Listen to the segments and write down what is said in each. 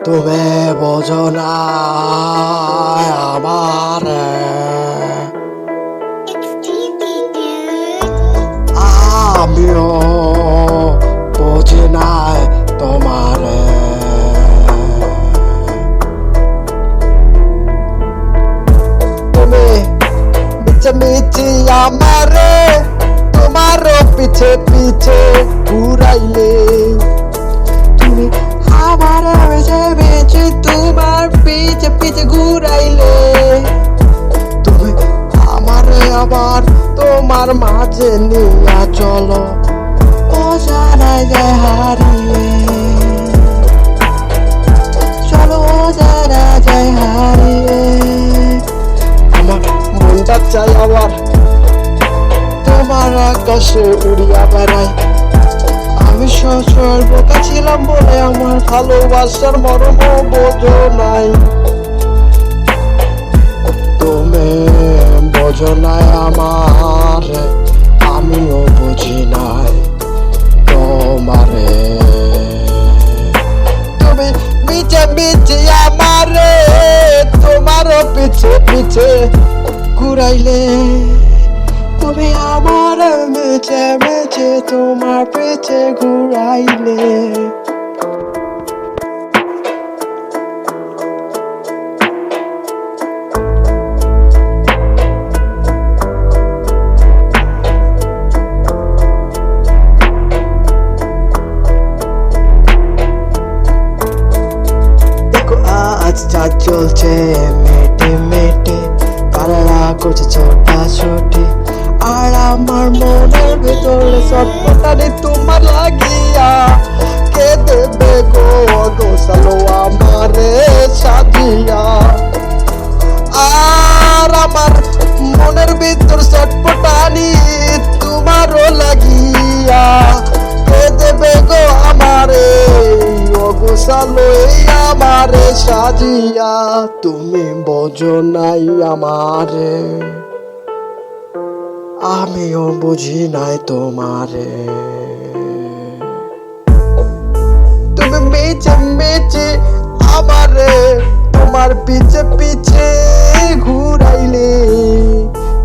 তুমি বোঝো না আমার আমিও বুঝি নাই তোমার তুমি মিছি আমারে তোমার পিছে পিছে ঘুরাইলে তুমি আবার বেছে বেছে তোমার পিছে পিছে ঘুরাইলে তুমি আমারে আবার তোমার মাঝে নিয়ে চলো ও জানাই যায় হারিয়ে চলো ও জানা যায় হারিয়ে আমার মনটা চাই আবার তোমার আকাশে উড়িয়া বেড়াই আমি সর্বদা ছিলাম বলে আমার ভালোবাসার মরম বোঝো নাই তুমি বোঝো নাই আমার আমিও বুঝি নাই তোমারে তুমি মিছে মিছে আমারে তোমারও পিছে পিছে ঘুরাইলে তুমি আমার মেছে মেছে তোমার পেছে ঘুরাইলে দেখো আজ চাঁদ চলছে মেটে মেটে পাড়া করছে ছোটা ছোটি আর আমার মনের ভেতরে সটপটানি তোমার লাগিয়া কে দেবে গো গোসালো আমারে সাজিয়া আর আমার মনের ভিতর সটপটানি তোমারও লাগিয়া কে দেবে গো আমারে ও গোসালো এই আমারে সাজিয়া তুমি বোঝো নাই আমারে আমিও বুঝি নাই তোমারে তুমি মেচে মেচে আমারে তোমার পিছে পিছে ঘুরাইলে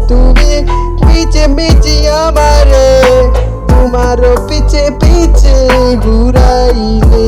তুমি মিছে মিছে আমারে তোমার পিছে পিছে ঘুরাইলে